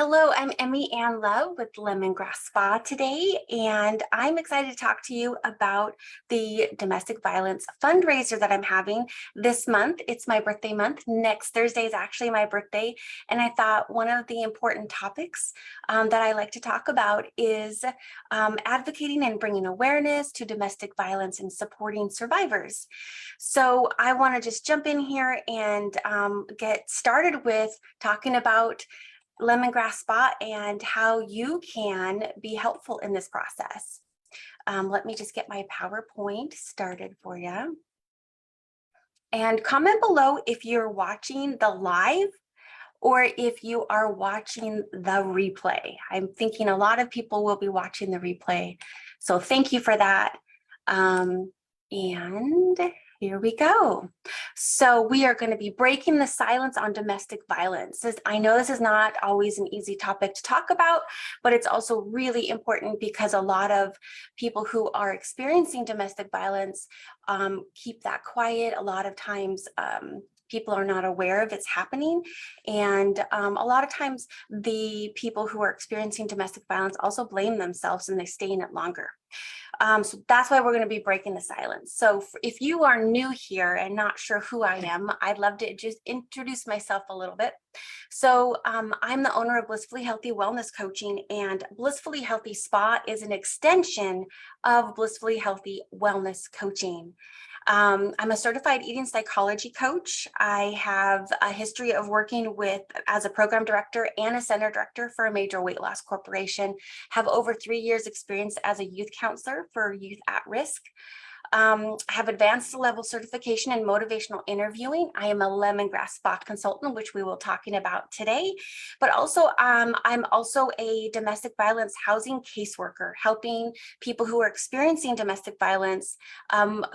Hello, I'm Emmieanne Love with Lemongrass Spa today, and I'm excited to talk to you about the domestic violence fundraiser that I'm having this month. It's my birthday month. Next Thursday is actually my birthday, and I thought one of the important topics that I like to talk about is advocating and bringing awareness to domestic violence and supporting survivors. So I want to just jump in here and get started with talking about Lemongrass Spa and how you can be helpful in this process. Let me just get my PowerPoint started for you. And comment below if you're watching the live or if you are watching the replay. I'm thinking a lot of people will be watching the replay. So thank you for that. And here we go. So we are going to be breaking the silence on domestic violence. I know this is not always an easy topic to talk about, but it's also really important because a lot of people who are experiencing domestic violence keep that quiet. A lot of times people are not aware of it's happening. And a lot of times the people who are experiencing domestic violence also blame themselves and they stay in it longer. So that's why we're going to be breaking the silence. So if you are new here and not sure who I am, I'd love to just introduce myself a little bit. So I'm the owner of Blissfully Healthy Wellness Coaching, and Blissfully Healthy Spa is an extension of Blissfully Healthy Wellness Coaching. I'm a certified eating psychology coach. I have a history of working as a program director and a center director for a major weight loss corporation, have over 3 years experience as a youth counselor for youth at risk. I have advanced level certification in motivational interviewing. I am a Lemongrass Spa consultant, which we will be talking about today, but also I'm also a domestic violence housing caseworker, helping people who are experiencing domestic violence,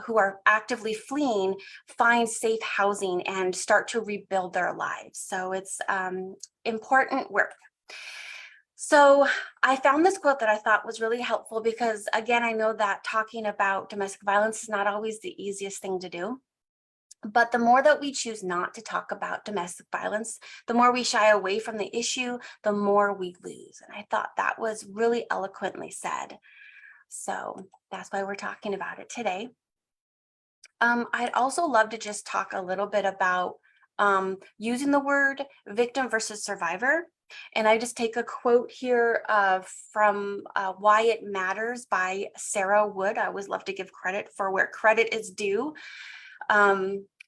who are actively fleeing, find safe housing and start to rebuild their lives. So it's important work. So I found this quote that I thought was really helpful because, again, I know that talking about domestic violence is not always the easiest thing to do. But the more that we choose not to talk about domestic violence, the more we shy away from the issue, the more we lose. And I thought that was really eloquently said. So that's why we're talking about it today. I'd also love to just talk a little bit about using the word victim versus survivor. And I just take a quote here from Why It Matters by Sarah Wood. I always love to give credit for where credit is due.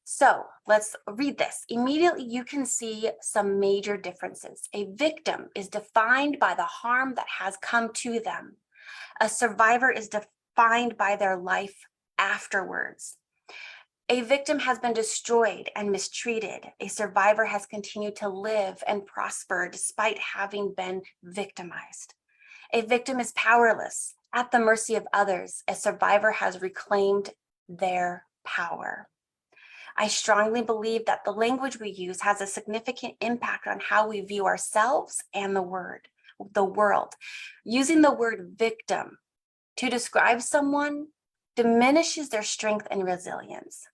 So let's read this. Immediately, you can see some major differences. A victim is defined by the harm that has come to them. A survivor is defined by their life afterwards. A victim has been destroyed and mistreated. A survivor has continued to live and prosper despite having been victimized. A victim is powerless, at the mercy of others. A survivor has reclaimed their power. I strongly believe that the language we use has a significant impact on how we view ourselves and the world. Using the word victim to describe someone diminishes their strength and resilience.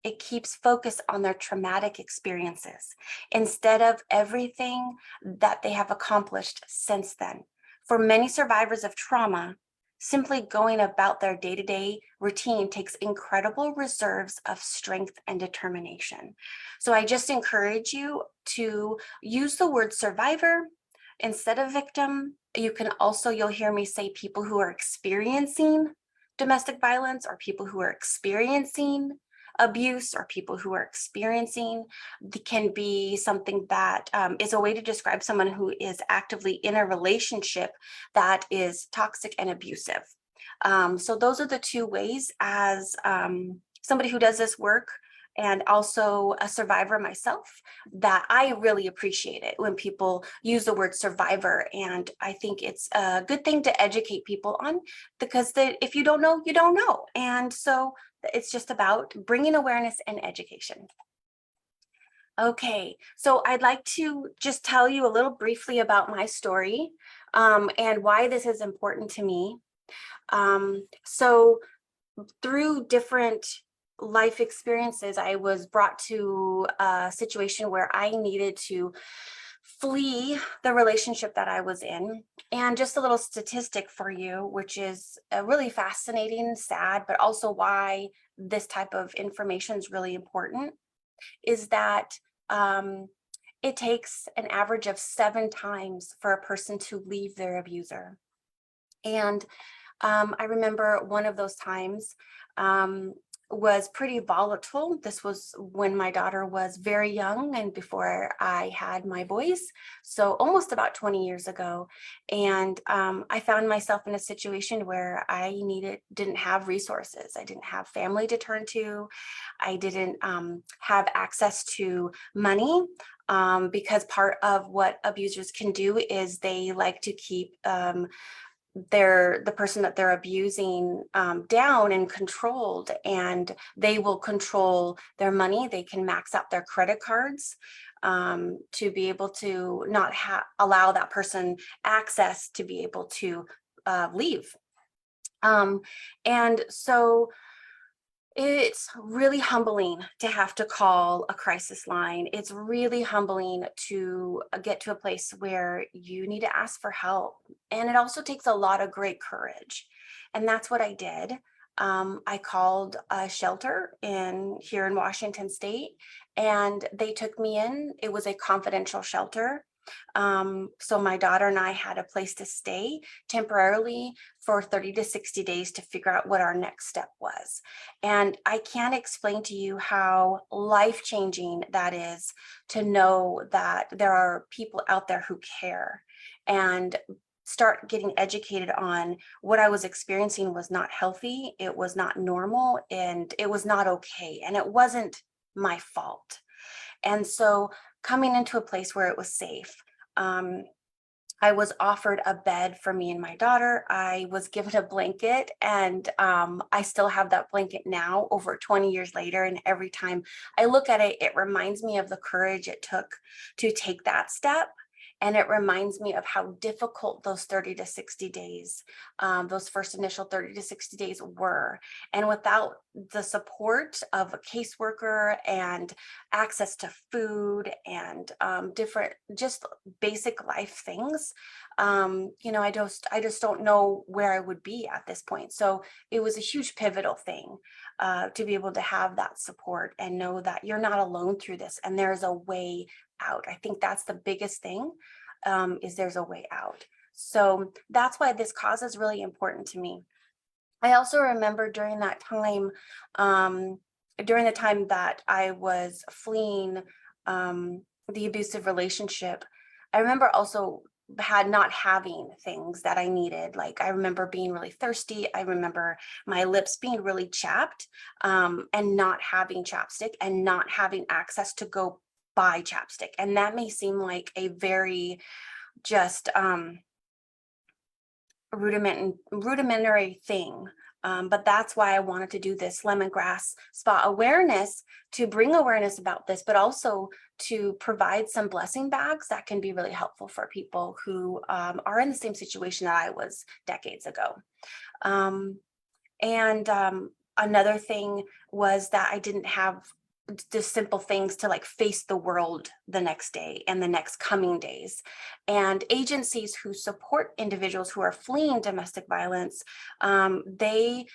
It keeps focus on their traumatic experiences instead of everything that they have accomplished since then. For many survivors of trauma, simply going about their day-to-day routine takes incredible reserves of strength and determination. So I just encourage you to use the word survivor instead of victim. You can also, you'll hear me say people who are experiencing domestic violence or people who are experiencing abuse or people who are experiencing can be something that is a way to describe someone who is actively in a relationship that is toxic and abusive. So those are the two ways as somebody who does this work and also a survivor myself that I really appreciate it when people use the word survivor. And I think it's a good thing to educate people on because if you don't know, you don't know. And so it's just about bringing awareness and education. Okay, so I'd like to just tell you a little briefly about my story and why this is important to me. So through different life experiences, I was brought to a situation where I needed to flee the relationship that I was in. And just a little statistic for you, which is really fascinating, sad, but also why this type of information is really important, is that it takes an average of 7 times for a person to leave their abuser. And I remember one of those times was pretty volatile. This was when my daughter was very young and before I had my boys, so almost about 20 years ago. And I found myself in a situation where I didn't have resources. I didn't have family to turn to. I didn't have access to money. Because part of what abusers can do is they like to keep the person that they're abusing down and controlled, and they will control their money. They can max out their credit cards to be able to not allow that person access to be able to leave. And so it's really humbling to have to call a crisis line. It's really humbling to get to a place where you need to ask for help. And it also takes a lot of great courage. And that's what I did. I called a shelter here in Washington State, and they took me in. It was a confidential shelter. So my daughter and I had a place to stay temporarily for 30 to 60 days to figure out what our next step was. And I can't explain to you how life-changing that is, to know that there are people out there who care and start getting educated on what I was experiencing was not healthy, it was not normal, and it was not okay, and it wasn't my fault. And so coming into a place where it was safe, I was offered a bed for me and my daughter. I was given a blanket, and I still have that blanket now over 20 years later. And every time I look at it, it reminds me of the courage it took to take that step. And it reminds me of how difficult those 30 to 60 days, those first initial 30 to 60 days were. And without the support of a caseworker and access to food and different, just basic life things, I just don't know where I would be at this point. So it was a huge pivotal thing to be able to have that support and know that you're not alone through this and there's a way out. I think that's the biggest thing, is there's a way out. So that's why this cause is really important to me. I also remember during that time, during the time that I was fleeing the abusive relationship, I remember also not having things that I needed. Like I remember being really thirsty. I remember my lips being really chapped, and not having chapstick and not having access to go buy chapstick. And that may seem like a very just rudimentary thing. But that's why I wanted to do this Lemongrass Spa awareness, to bring awareness about this, but also to provide some blessing bags that can be really helpful for people who are in the same situation that I was decades ago. Another thing was that I didn't have just simple things to like face the world the next day and the next coming days. And agencies who support individuals who are fleeing domestic violence, they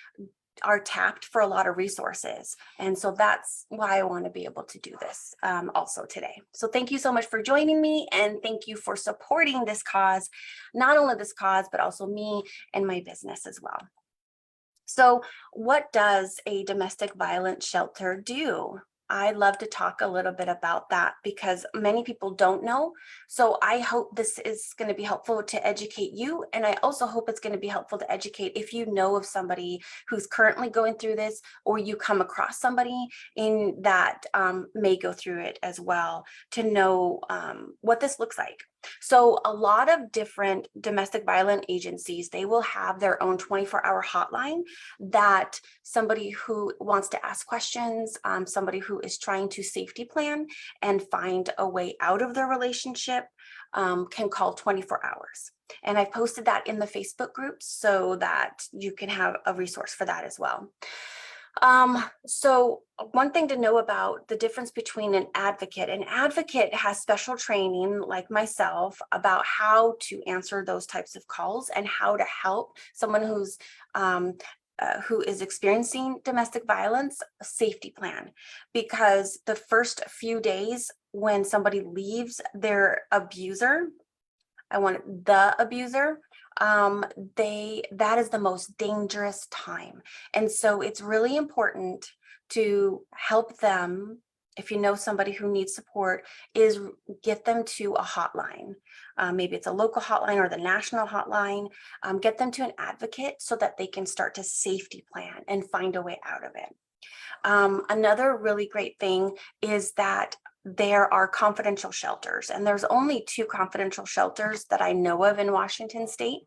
are tapped for a lot of resources. And so that's why I want to be able to do this also today. So thank you so much for joining me, and thank you for supporting this cause, not only this cause, but also me and my business as well. So what does a domestic violence shelter do? I'd love to talk a little bit about that because many people don't know. So I hope this is going to be helpful to educate you. And I also hope it's going to be helpful to educate if you know of somebody who's currently going through this, or you come across somebody in that may go through it as well, to know what this looks like. So a lot of different domestic violence agencies, they will have their own 24-hour hotline that somebody who wants to ask questions, somebody who is trying to safety plan and find a way out of their relationship, can call 24 hours. And I've posted that in the Facebook group so that you can have a resource for that as well. So one thing to know about the difference between an advocate has special training like myself about how to answer those types of calls and how to help someone who is experiencing domestic violence, a safety plan, because the first few days when somebody leaves their abuser, the abuser, that is the most dangerous time. And so it's really important to help them. If you know somebody who needs support, is get them to a hotline. Maybe it's a local hotline or the national hotline. Get them to an advocate so that they can start to safety plan and find a way out of it. Another really great thing is that there are confidential shelters, and there's only 2 confidential shelters that I know of in Washington state,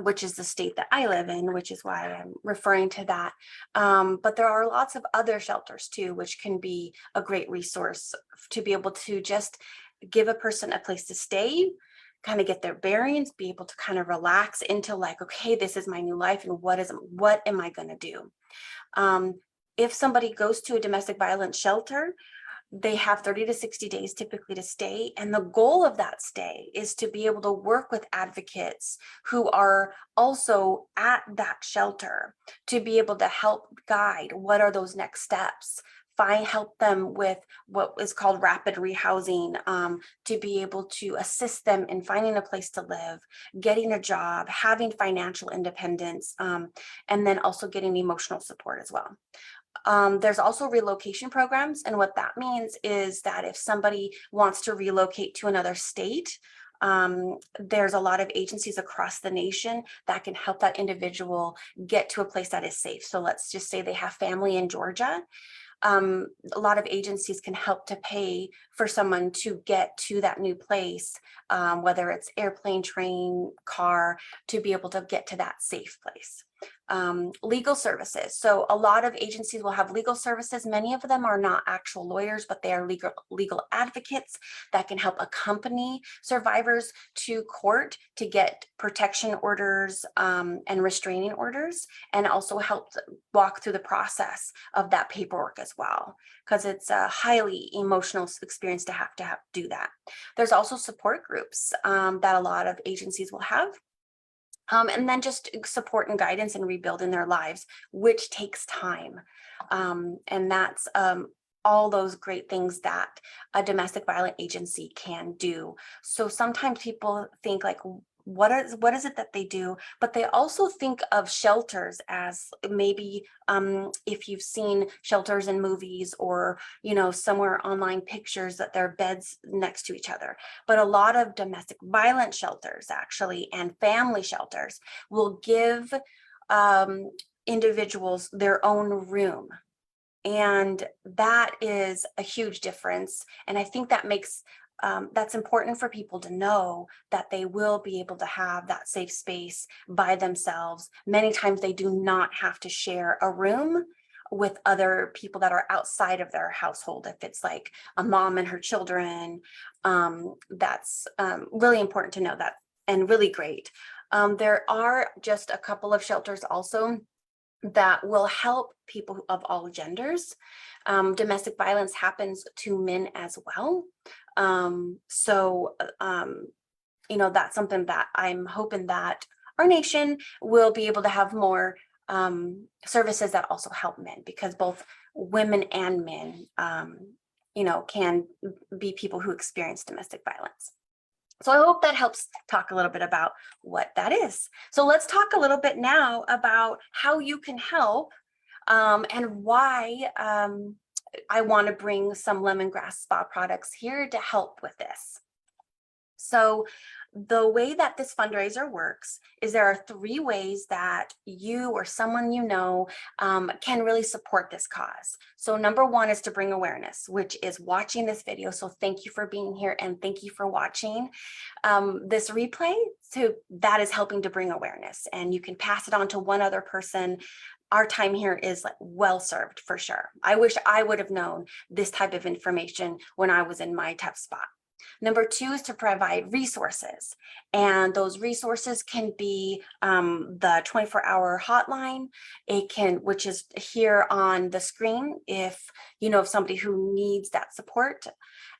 which is the state that I live in, which is why I'm referring to that. But there are lots of other shelters too, which can be a great resource to be able to just give a person a place to stay, kind of get their bearings, be able to kind of relax into like, okay, this is my new life, and what am I going to do? If somebody goes to a domestic violence shelter, they have 30 to 60 days typically to stay. And the goal of that stay is to be able to work with advocates who are also at that shelter to be able to help guide what are those next steps. Help them with what is called rapid rehousing, to be able to assist them in finding a place to live, getting a job, having financial independence, and then also getting emotional support as well. There's also relocation programs. And what that means is that if somebody wants to relocate to another state, there's a lot of agencies across the nation that can help that individual get to a place that is safe. So let's just say they have family in Georgia. A lot of agencies can help to pay for someone to get to that new place, whether it's airplane, train, car, to be able to get to that safe place. Legal services. So a lot of agencies will have legal services. Many of them are not actual lawyers, but they are legal advocates that can help accompany survivors to court to get protection orders and restraining orders, and also help walk through the process of that paperwork as well, because it's a highly emotional experience to have do that. There's also support groups that a lot of agencies will have. And then just support and guidance and rebuilding their lives, which takes time. And that's all those great things that a domestic violence agency can do. So sometimes people think like, what is it that they do? But they also think of shelters as maybe if you've seen shelters in movies or, somewhere online pictures that they're beds next to each other. But a lot of domestic violence shelters actually, and family shelters, will give individuals their own room. And that is a huge difference. And I think that makes that's important for people to know, that they will be able to have that safe space by themselves. Many times they do not have to share a room with other people that are outside of their household. If it's like a mom and her children, that's really important to know that, and really great. There are just a couple of shelters also that will help people of all genders. Domestic violence happens to men as well. That's something that I'm hoping that our nation will be able to have more services that also help men, because both women and men, can be people who experience domestic violence. So I hope that helps talk a little bit about what that is. So let's talk a little bit now about how you can help, and why I want to bring some Lemongrass Spa products here to help with this. So the way that this fundraiser works is there are 3 ways that you or someone can really support this cause. So number 1 is to bring awareness, which is watching this video. So thank you for being here, and thank you for watching this replay. So that is helping to bring awareness, and you can pass it on to one other person. Our time here is well served for sure. I wish I would have known this type of information when I was in my tough spot. Number 2 is to provide resources, and those resources can be the 24-hour hotline. Which is here on the screen if you know of somebody who needs that support.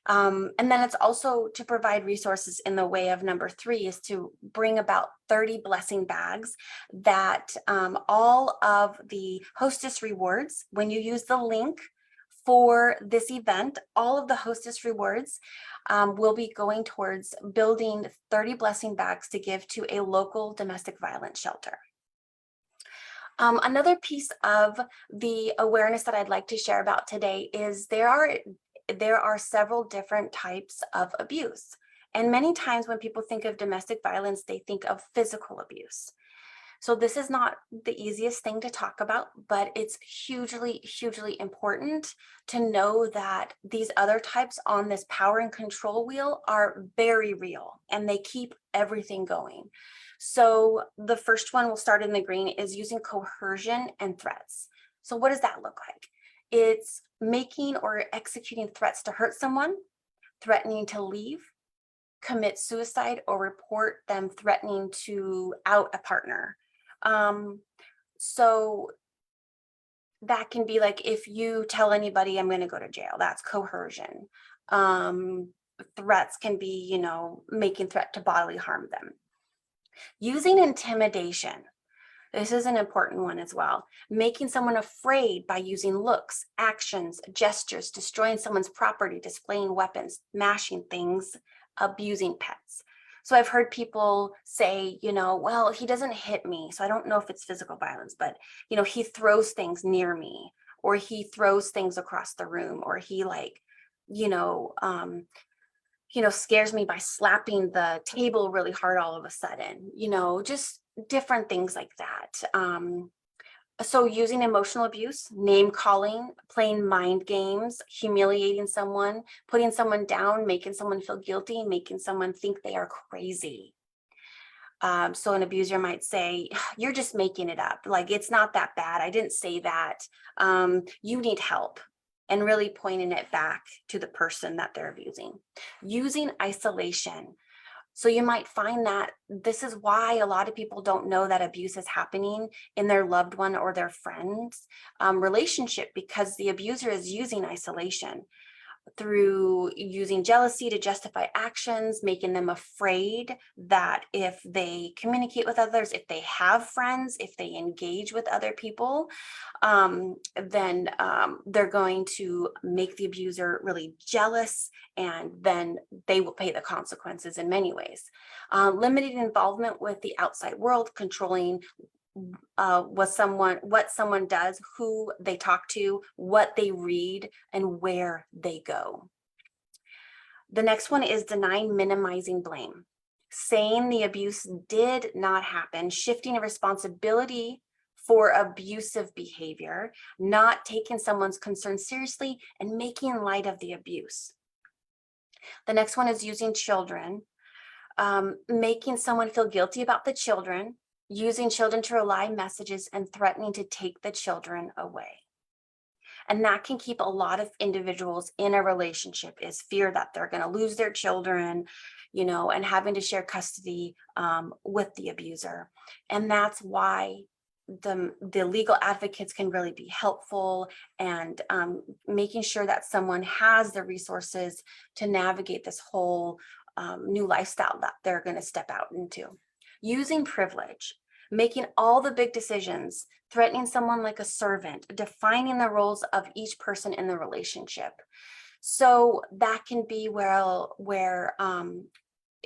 And then it's also to provide resources in the way of number 3 is to bring about 30 blessing bags that all of the Hostess Rewards, when you use the link for this event, all of the Hostess Rewards will be going towards building 30 blessing bags to give to a local domestic violence shelter. Another piece of the awareness that I'd like to share about today is there are several different types of abuse. And many times when people think of domestic violence, they think of physical abuse. So this is not the easiest thing to talk about, but it's hugely, hugely important to know that these other types on this power and control wheel are very real and they keep everything going. So the first one, we'll start in the green, is using coercion and threats. So what does that look like? It's making or executing threats to hurt someone, threatening to leave, commit suicide, or report them threatening to out a partner. So that can be like, if you tell anybody I'm going to go to jail, that's coercion. Threats can be, you know, making threat to bodily harm them. Using intimidation. This is an important one as well. Making someone afraid by using looks, actions, gestures, destroying someone's property, displaying weapons, mashing things, abusing pets. So I've heard people say, you know, well, he doesn't hit me, so I don't know if it's physical violence, but, you know, he throws things near me, or he throws things across the room, or he like, scares me by slapping the table really hard all of a sudden, just different things like that. So using emotional abuse, name calling, playing mind games, humiliating someone, putting someone down, making someone feel guilty, making someone think they are crazy. So an abuser might say, you're just making it up. Like, it's not that bad. I didn't say that. You need help. And really pointing it back to the person that they're abusing. Using isolation. So you might find that this is why a lot of people don't know that abuse is happening in their loved one or their friend's relationship, because the abuser is using isolation through using jealousy to justify actions, making them afraid that if they communicate with others, if they have friends, if they engage with other people, then they're going to make the abuser really jealous, and then they will pay the consequences in many ways. Limited involvement with the outside world, controlling what someone does, who they talk to, what they read, and where they go. The next one is denying, minimizing blame, saying the abuse did not happen, shifting a responsibility for abusive behavior, not taking someone's concern seriously, and making light of the abuse. The next one is using children, making someone feel guilty about the children, using children to rely messages, and threatening to take the children away. And that can keep a lot of individuals in a relationship, is fear that they're going to lose their children, and having to share custody with the abuser. And that's why the legal advocates can really be helpful, and making sure that someone has the resources to navigate this whole new lifestyle that they're going to step out into. Using privilege, making all the big decisions, threatening someone like a servant, defining the roles of each person in the relationship. So that can be where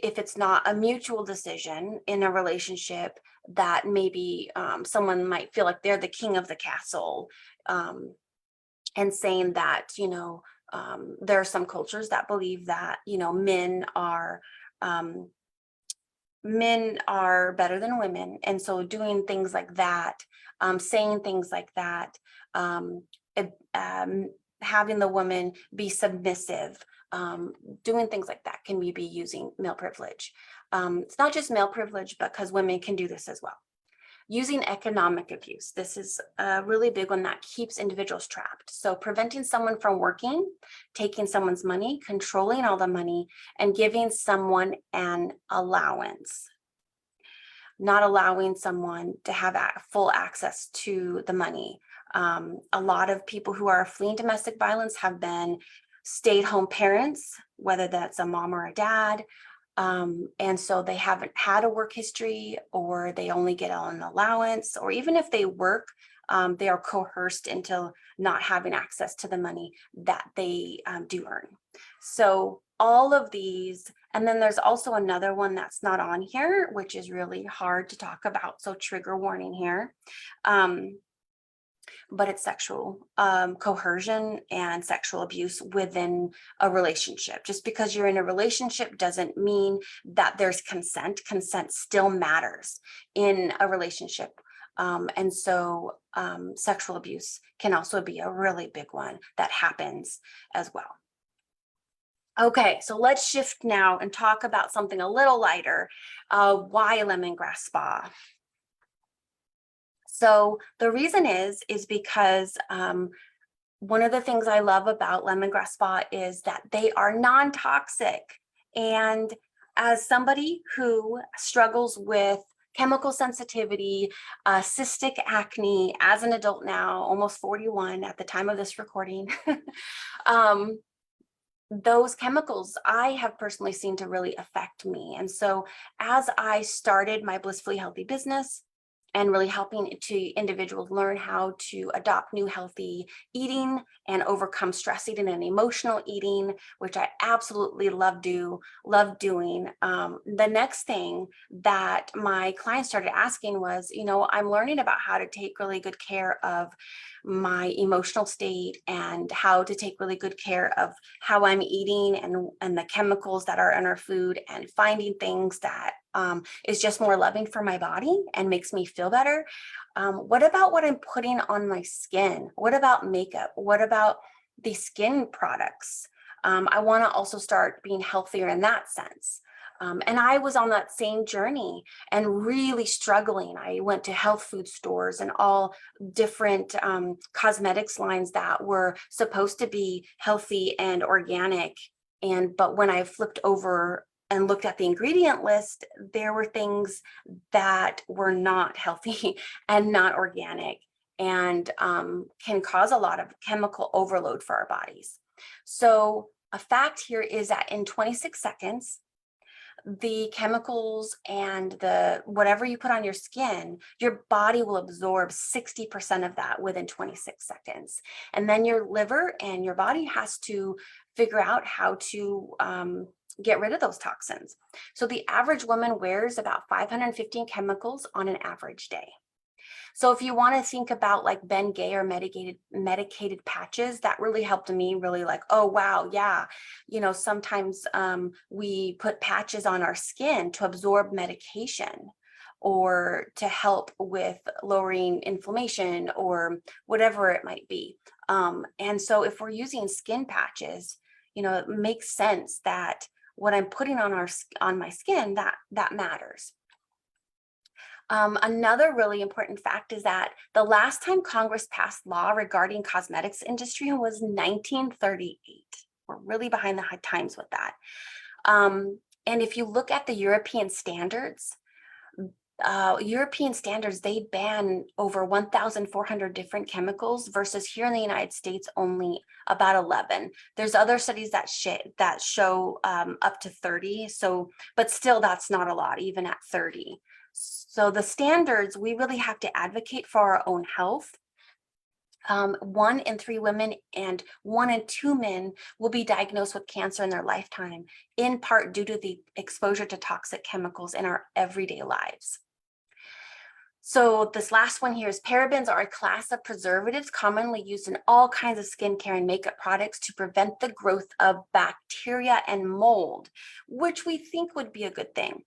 if it's not a mutual decision in a relationship, that maybe someone might feel like they're the king of the castle, and saying that, there are some cultures that believe that, men are better than women. And so doing things like that, saying things like that, having the woman be submissive, doing things like that can be using male privilege. It's not just male privilege, because women can do this as well. Using economic abuse. This is a really big one that keeps individuals trapped. So preventing someone from working, taking someone's money, controlling all the money, and giving someone an allowance. Not allowing someone to have full access to the money. A lot of people who are fleeing domestic violence have been stay-at-home parents, whether that's a mom or a dad. And so they haven't had a work history, or they only get an allowance, or even if they work, they are coerced into not having access to the money that they do earn. So all of these, and then there's also another one that's not on here, which is really hard to talk about. So trigger warning here. But it's sexual coercion and sexual abuse within a relationship. Just because you're in a relationship doesn't mean that there's consent. Consent still matters in a relationship. And so sexual abuse can also be a really big one that happens as well. Okay, so let's shift now and talk about something a little lighter. Why Lemongrass Spa? So the reason is because one of the things I love about Lemongrass Spa is that they are non-toxic. And as somebody who struggles with chemical sensitivity, cystic acne as an adult now, almost 41 at the time of this recording, those chemicals I have personally seen to really affect me. And so as I started my Blissfully Healthy business, and really helping to individuals learn how to adopt new healthy eating and overcome stress eating and emotional eating, which I absolutely love doing. The next thing that my clients started asking was, I'm learning about how to take really good care of my emotional state and how to take really good care of how I'm eating and the chemicals that are in our food, and finding things that is just more loving for my body and makes me feel better. What about what I'm putting on my skin? What about makeup? What about the skin products? I want to also start being healthier in that sense. And I was on that same journey and really struggling. I went to health food stores and all different cosmetics lines that were supposed to be healthy and organic. But when I flipped over and looked at the ingredient list, there were things that were not healthy and not organic, and can cause a lot of chemical overload for our bodies. So a fact here is that in 26 seconds, the chemicals and the whatever you put on your skin, your body will absorb 60% of that within 26 seconds. And then your liver and your body has to figure out how to get rid of those toxins. So the average woman wears about 515 chemicals on an average day. So if you want to think about like Bengay or medicated patches, that really helped me really like, oh, wow, yeah. Sometimes we put patches on our skin to absorb medication or to help with lowering inflammation or whatever it might be. And so if we're using skin patches, it makes sense that what I'm putting on my skin, that matters. Another really important fact is that the last time Congress passed law regarding cosmetics industry was 1938. We're really behind the times with that. And if you look at the European standards, they ban over 1,400 different chemicals versus here in the United States only about 11. There's other studies that show up to 30. But still, that's not a lot, even at 30. So the standards, we really have to advocate for our own health. 1 in 3 women and 1 in 2 men will be diagnosed with cancer in their lifetime, in part due to the exposure to toxic chemicals in our everyday lives. So this last one here is parabens are a class of preservatives commonly used in all kinds of skincare and makeup products to prevent the growth of bacteria and mold, which we think would be a good thing.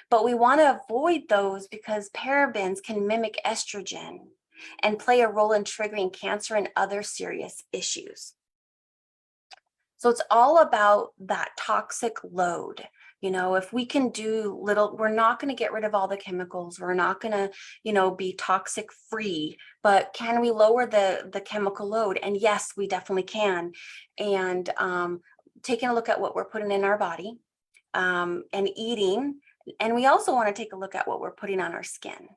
But we want to avoid those because parabens can mimic estrogen and play a role in triggering cancer and other serious issues. So it's all about that toxic load. If we can do little, we're not going to get rid of all the chemicals. We're not going to, be toxic free, but can we lower the chemical load? And yes, we definitely can. And taking a look at what we're putting in our body and eating. And we also want to take a look at what we're putting on our skin.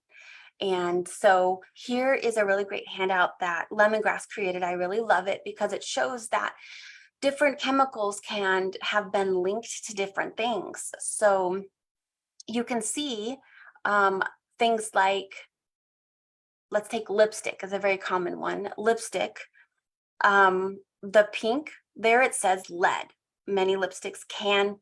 And so here is a really great handout that Lemongrass created. I really love it because it shows that different chemicals can have been linked to different things. So you can see things like, let's take lipstick as a very common one. Lipstick, the pink, there it says lead. Many lipsticks can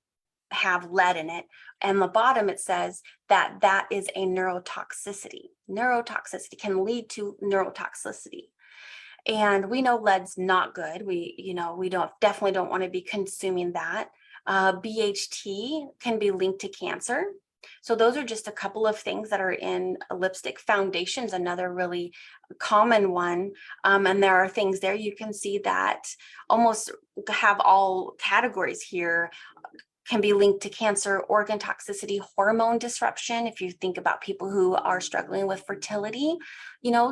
have lead in it. And the bottom, it says that is a neurotoxicity. Neurotoxicity can lead to neurotoxicity. And we know lead's not good. We definitely don't want to be consuming that. BHT can be linked to cancer. So those are just a couple of things that are in a lipstick. Foundation's another really common one. And there are things there you can see that almost have all categories here. Can be linked to cancer, organ toxicity, hormone disruption. If you think about people who are struggling with fertility,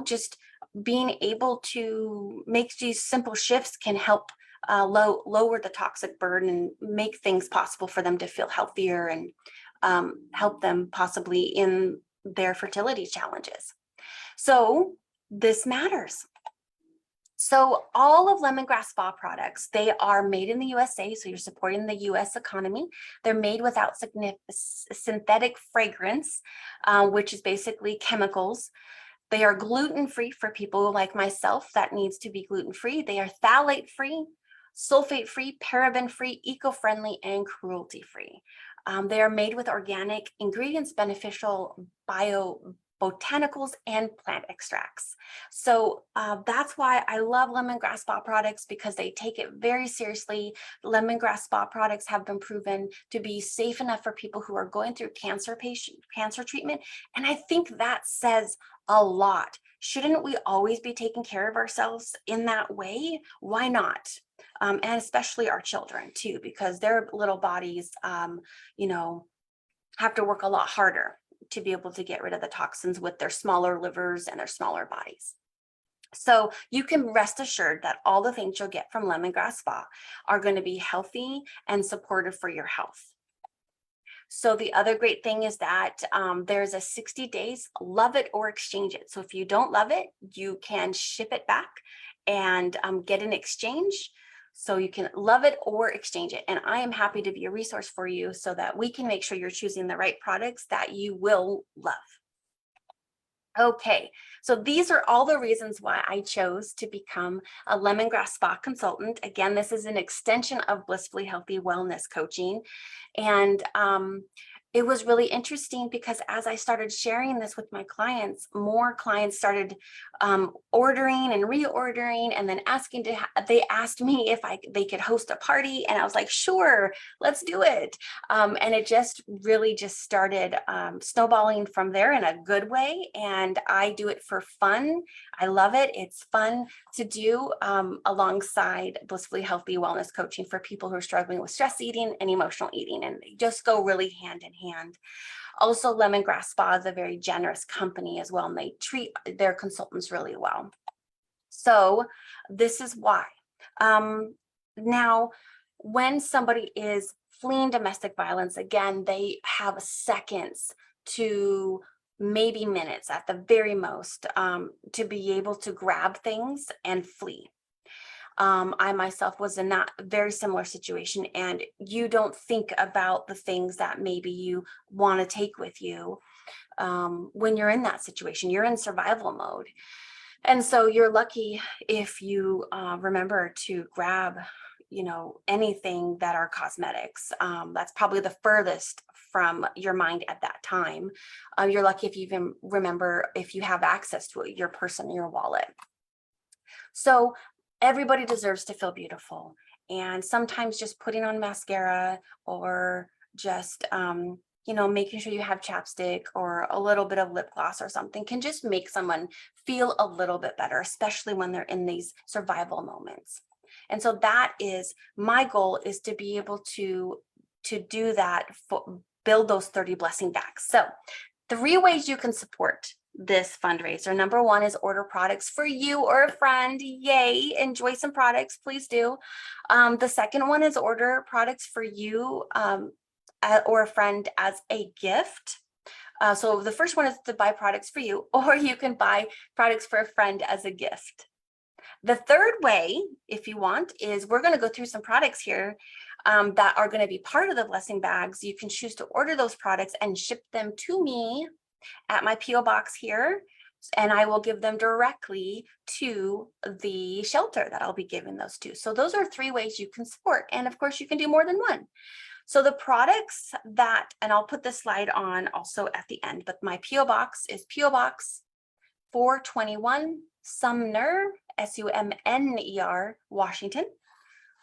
just being able to make these simple shifts can help lower the toxic burden and make things possible for them to feel healthier and help them possibly in their fertility challenges. So this matters. So all of Lemongrass Spa products, they are made in the USA, so you're supporting the US economy. They're made without synthetic fragrance, which is basically chemicals. They are gluten-free for people like myself that needs to be gluten-free. They are phthalate-free, sulfate-free, paraben-free, eco-friendly, and cruelty-free. They are made with organic ingredients, beneficial botanicals and plant extracts. So that's why I love Lemongrass Spa products, because they take it very seriously. Lemongrass Spa products have been proven to be safe enough for people who are going through cancer treatment. And I think that says a lot. Shouldn't we always be taking care of ourselves in that way? Why not? And especially our children too, because their little bodies, have to work a lot harder to be able to get rid of the toxins with their smaller livers and their smaller bodies. So you can rest assured that all the things you'll get from Lemongrass Spa are going to be healthy and supportive for your health. So the other great thing is that there's a 60 days, love it or exchange it. So if you don't love it, you can ship it back and get an exchange. So you can love it or exchange it. And I am happy to be a resource for you so that we can make sure you're choosing the right products that you will love. Okay, so these are all the reasons why I chose to become a Lemongrass Spa consultant. Again, this is an extension of Blissfully Healthy Wellness Coaching. And it was really interesting because as I started sharing this with my clients, more clients started ordering and reordering, and then they asked me if they could host a party, and I was like, sure, let's do it. And it just really started snowballing from there in a good way. And I do it for fun. I love it. It's fun to do alongside Blissfully Healthy Wellness Coaching for people who are struggling with stress eating and emotional eating, and they just go really hand in hand. Also, Lemongrass Spa is a very generous company as well, and they treat their consultants really well. So this is why. Now, when somebody is fleeing domestic violence, again, they have seconds to maybe minutes at the very most to be able to grab things and flee. I myself was in that very similar situation, and you don't think about the things that maybe you want to take with you when you're in that situation. You're in survival mode. And so you're lucky if you remember to grab, anything that are cosmetics. That's probably the furthest from your mind at that time. You're lucky if you even remember, if you have access to it, your purse and your wallet. So everybody deserves to feel beautiful. And sometimes just putting on mascara or just, making sure you have chapstick or a little bit of lip gloss or something can just make someone feel a little bit better, especially when they're in these survival moments. And so that is my goal, is to be able to to do that, build those 30 blessing bags. So 3 ways you can support this fundraiser. Number 1 is order products for you or a friend. Yay, enjoy some products, please do. The second one is order products for you or a friend as a gift. So the first one is to buy products for you, or you can buy products for a friend as a gift. The third way, if you want, is we're going to go through some products here that are going to be part of the blessing bags. You can choose to order those products and ship them to me at my P.O. box here, and I will give them directly to the shelter that I'll be giving those to. So those are 3 ways you can support. And of course, you can do more than one. So the products that, and I'll put this slide on also at the end, but my P.O. box is P.O. Box 421, Sumner, Sumner, Washington,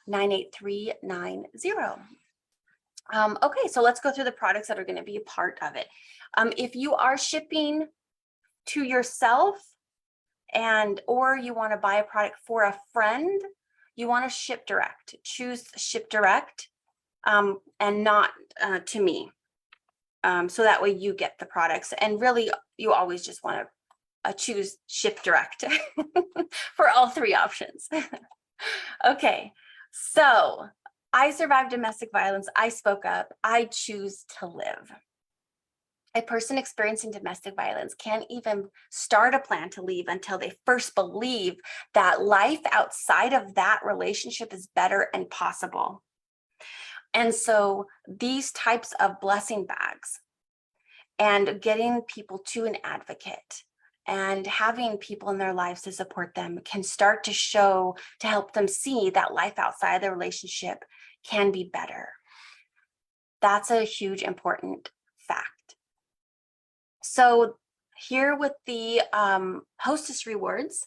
98390. Okay, so let's go through the products that are going to be a part of it. If you are shipping to yourself or you want to buy a product for a friend, you want to ship direct. Choose ship direct and not to me. So that way you get the products. And really, you always just want to choose ship direct for all 3 options. Okay, so I survived domestic violence. I spoke up. I choose to live. A person experiencing domestic violence can't even start a plan to leave until they first believe that life outside of that relationship is better and possible. And so these types of blessing bags and getting people to an advocate and having people in their lives to support them can start to show, to help them see that life outside the relationship can be better. That's a huge, important fact. So here with the Hostess Rewards,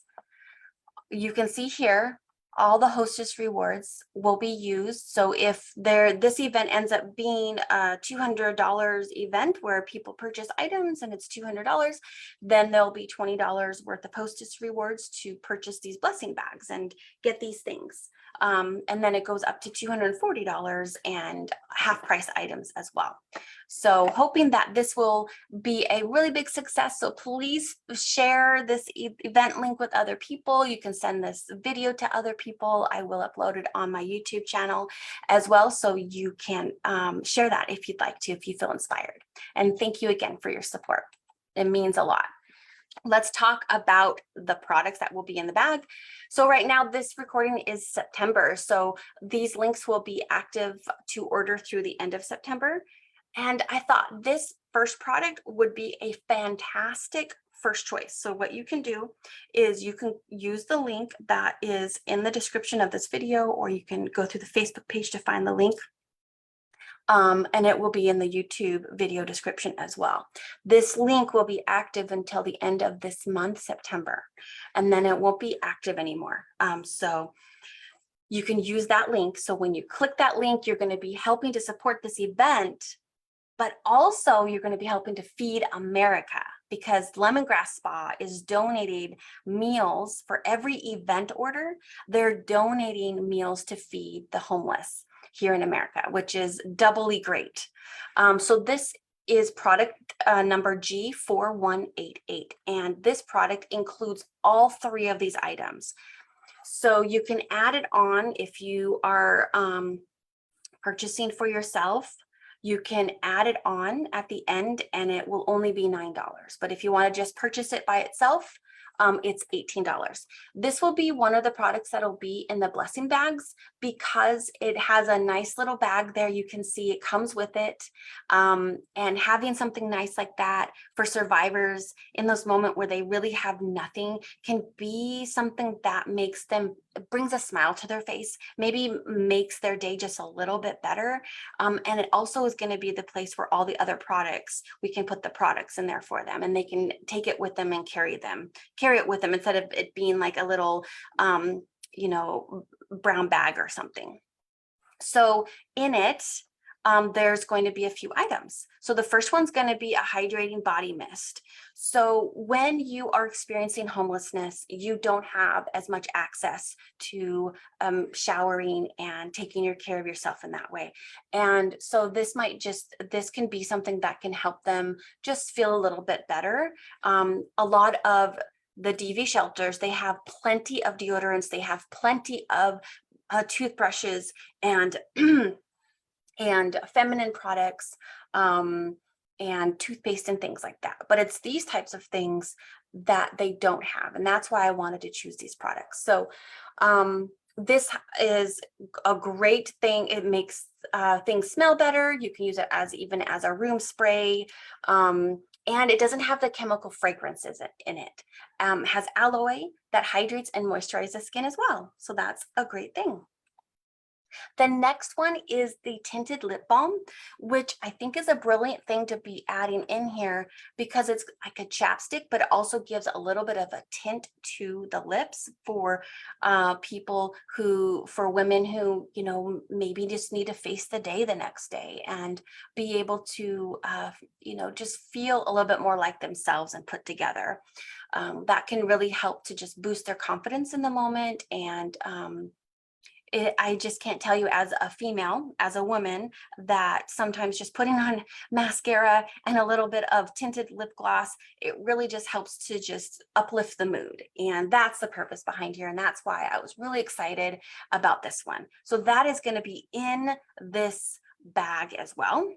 you can see here, all the Hostess Rewards will be used. So if this event ends up being a $200 event where people purchase items and it's $200, then there'll be $20 worth of Hostess Rewards to purchase these blessing bags and get these things. And then it goes up to $240 and half price items as well. So hoping that this will be a really big success. So please share this event link with other people. You can send this video to other people. I will upload it on my YouTube channel as well. So you can share that if you'd like to, if you feel inspired. And thank you again for your support. It means a lot. Let's talk about the products that will be in the bag. So right now, this recording is September. So these links will be active to order through the end of September. And I thought this first product would be a fantastic first choice. So what you can do is you can use the link that is in the description of this video, or you can go through the Facebook page to find the link. And it will be in the YouTube video description as well. This link will be active until the end of this month, September, and then it won't be active anymore. So you can use that link. So when you click that link, you're going to be helping to support this event, but also you're going to be helping to feed America, because Lemongrass Spa is donating meals for every event order. They're donating meals to feed the homeless here in America, which is doubly great. So this is product number G4188, and this product includes all 3 of these items. So you can add it on if you are purchasing for yourself. You can add it on at the end and it will only be $9. But if you want to just purchase it by itself, it's $18. This will be one of the products that'll be in the blessing bags, because it has a nice little bag there. You can see it comes with it. And having something nice like that for survivors in those moments where they really have nothing can be something that makes them, brings a smile to their face, maybe makes their day just a little bit better. And it also is going to be the place where all the other products, we can put the products in there for them and they can take it with them and carry it with them, instead of it being like a little, brown bag or something. So in it, there's going to be a few items. So the first one's going to be a hydrating body mist. So when you are experiencing homelessness, you don't have as much access to showering and taking care of yourself in that way. And so this can be something that can help them just feel a little bit better. A lot of the DV shelters, they have plenty of deodorants, they have plenty of toothbrushes and and feminine products, and toothpaste and things like that. But it's these types of things that they don't have. And that's why I wanted to choose these products. So this is a great thing. It makes things smell better. You can use it even as a room spray. And it doesn't have the chemical fragrances in it. Has aloe that hydrates and moisturizes the skin as well. So that's a great thing. The next one is the Tinted Lip Balm, which I think is a brilliant thing to be adding in here because it's like a chapstick, but it also gives a little bit of a tint to the lips for for women who, maybe just need to face the day the next day and be able to, just feel a little bit more like themselves and put together. That can really help to just boost their confidence in the moment. And I just can't tell you as a female, as a woman, that sometimes just putting on mascara and a little bit of tinted lip gloss, it really just helps to just uplift the mood. And that's the purpose behind here. And that's why I was really excited about this one. So that is going to be in this bag as well.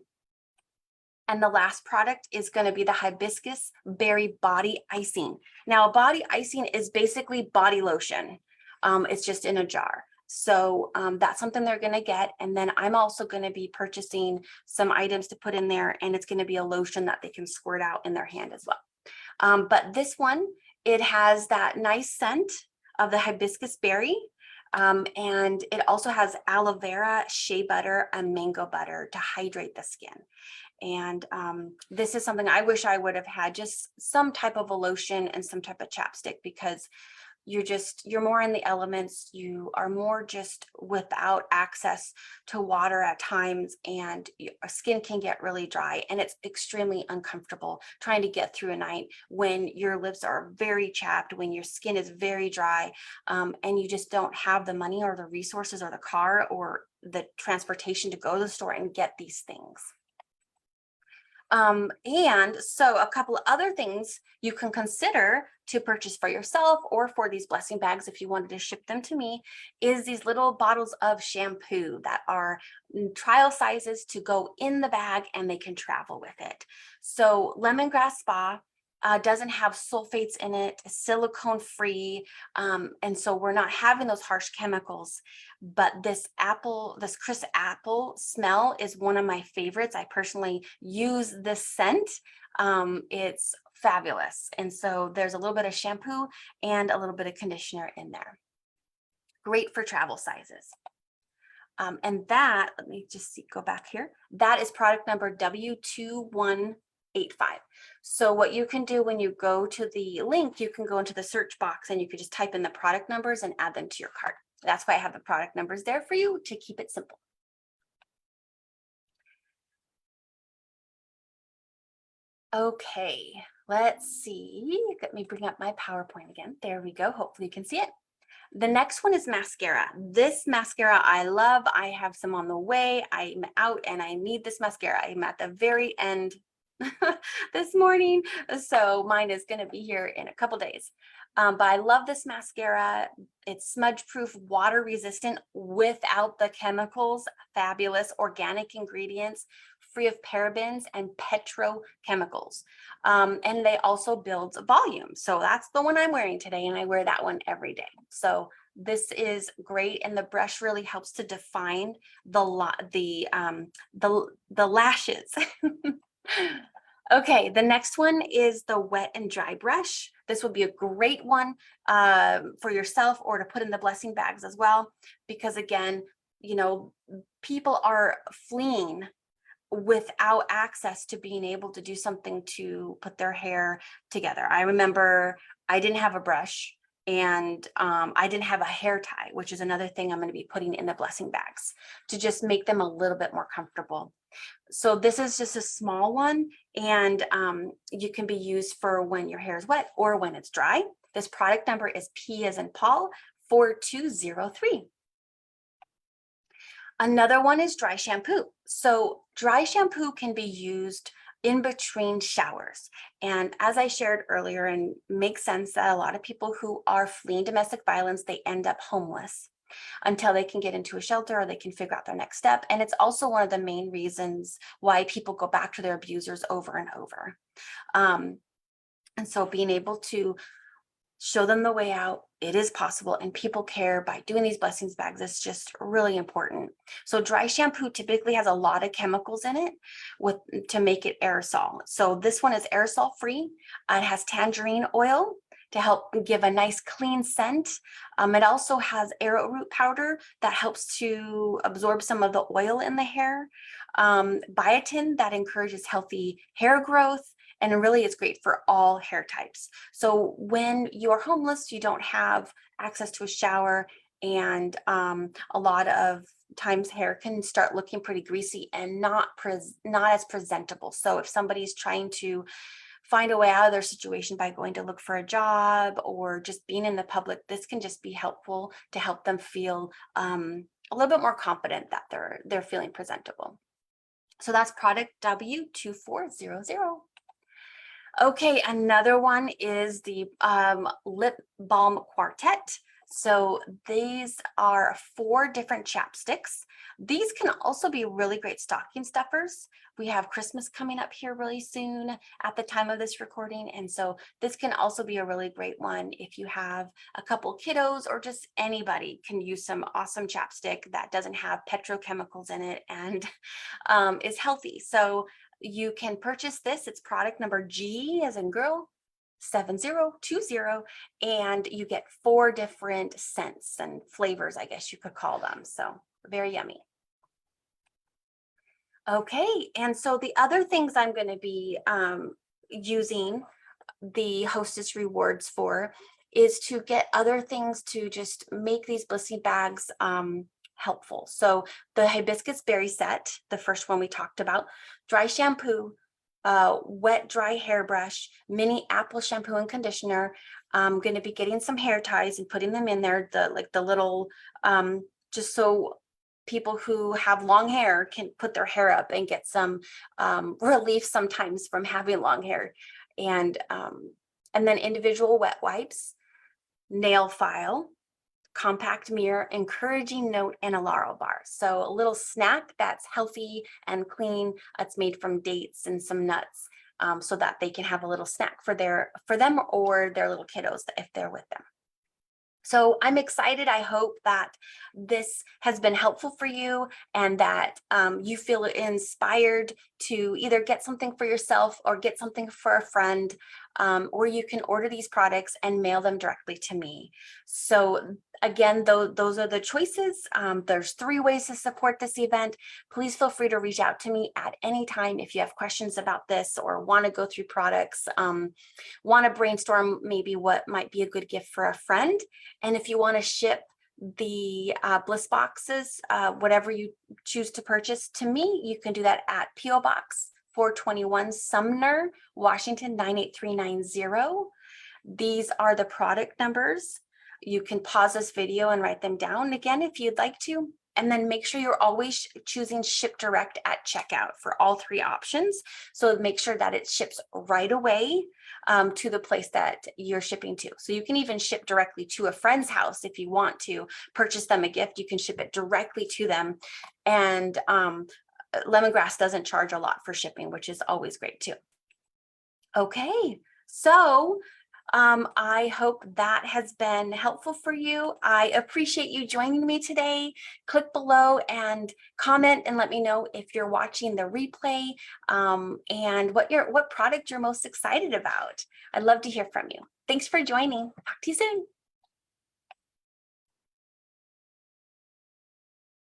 And the last product is going to be the Hibiscus Berry Body Icing. Now, body icing is basically body lotion. It's just in a jar. So that's something they're going to get. And then I'm also going to be purchasing some items to put in there, and it's going to be a lotion that they can squirt out in their hand as well. But this one, it has that nice scent of the hibiscus berry. And it also has aloe vera, shea butter, and mango butter to hydrate the skin. And this is something I wish I would have had, just some type of a lotion and some type of chapstick, because you're more in the elements. You are more just without access to water at times, and your skin can get really dry, and it's extremely uncomfortable trying to get through a night when your lips are very chapped, when your skin is very dry, and you just don't have the money or the resources or the car or the transportation to go to the store and get these things. And so a couple of other things you can consider to purchase for yourself or for these blessing bags, if you wanted to ship them to me, is these little bottles of shampoo that are trial sizes to go in the bag, and they can travel with it. So Lemongrass Spa doesn't have sulfates in it, silicone free. And so we're not having those harsh chemicals, but this crisp apple smell is one of my favorites. I personally use this scent. It's fabulous. And so there's a little bit of shampoo and a little bit of conditioner in there. Great for travel sizes. And that, let me just go back here. That is product number W2185. So what you can do when you go to the link, you can go into the search box and you can just type in the product numbers and add them to your cart. That's why I have the product numbers there for you, to keep it simple. Okay, let's see. Let me bring up my PowerPoint again. There we go. Hopefully you can see it. The next one is mascara. This mascara I love. I have some on the way. I'm out and I need this mascara. I'm at the very end this morning, so mine is going to be here in a couple days. But I love this mascara. It's smudge proof, water resistant, without the chemicals, fabulous organic ingredients, free of parabens and petrochemicals. And they also build volume. So that's the one I'm wearing today, and I wear that one every day. So this is great, and the brush really helps to define the lashes. Okay, the next one is the wet and dry brush. This would be a great one for yourself, or to put in the blessing bags as well, because again, people are fleeing without access to being able to do something to put their hair together. I remember I didn't have a brush, And I didn't have a hair tie, which is another thing I'm going to be putting in the blessing bags to just make them a little bit more comfortable. So this is just a small one, and you can be used for when your hair is wet or when it's dry. This product number is P as in Paul 4203. Another one is dry shampoo. So dry shampoo can be used in between showers. And as I shared earlier, and makes sense that a lot of people who are fleeing domestic violence, they end up homeless until they can get into a shelter or they can figure out their next step. And it's also one of the main reasons why people go back to their abusers over and over. And so being able to show them the way out, it is possible, and people care by doing these blessings bags. It's just really important. So dry shampoo typically has a lot of chemicals in it to make it aerosol. So this one is aerosol free. It has tangerine oil to help give a nice clean scent. It also has arrowroot powder that helps to absorb some of the oil in the hair. Biotin that encourages healthy hair growth. And really, it's great for all hair types. So when you're homeless, you don't have access to a shower, and a lot of times hair can start looking pretty greasy and not as presentable. So if somebody's trying to find a way out of their situation by going to look for a job or just being in the public, this can just be helpful to help them feel a little bit more confident that they're feeling presentable. So that's product W2400. Okay, another one is the Lip Balm Quartet. So these are 4 different chapsticks. These can also be really great stocking stuffers. We have Christmas coming up here really soon at the time of this recording. And so this can also be a really great one if you have a couple kiddos, or just anybody can use some awesome chapstick that doesn't have petrochemicals in it and is healthy. So you can purchase this. It's product number G as in girl 7020, and you get 4 different scents and flavors, I guess you could call them. So very yummy. Okay, and so the other things I'm going to be using the Hostess Rewards for is to get other things to just make these blissy bags helpful. So the hibiscus berry set, the first one we talked about, dry shampoo, wet dry hairbrush, mini apple shampoo and conditioner. I'm going to be getting some hair ties and putting them in there, the little just so people who have long hair can put their hair up and get some relief sometimes from having long hair. And then individual wet wipes, nail file, compact mirror, encouraging note, and a laurel bar. So a little snack that's healthy and clean. It's made from dates and some nuts, so that they can have a little snack for them or their little kiddos if they're with them. So I'm excited. I hope that this has been helpful for you, and that you feel inspired to either get something for yourself or get something for a friend, or you can order these products and mail them directly to me. So again, those are the choices. There's 3 ways to support this event. Please feel free to reach out to me at any time if you have questions about this or want to go through products, want to brainstorm maybe what might be a good gift for a friend. And if you want to ship the bliss boxes, whatever you choose to purchase to me, you can do that at P.O. Box 421 Sumner, Washington 98390. These are the product numbers. You can pause this video and write them down again if you'd like to. And then make sure you're always choosing ship direct at checkout for all 3 options. So make sure that it ships right away to the place that you're shipping to. So you can even ship directly to a friend's house if you want to purchase them a gift. You can ship it directly to them. And Lemongrass doesn't charge a lot for shipping, which is always great too. Okay, so I hope that has been helpful for you. I appreciate you joining me today. Click below and comment and let me know if you're watching the replay, and what product you're most excited about. I'd love to hear from you. Thanks for joining. Talk to you soon.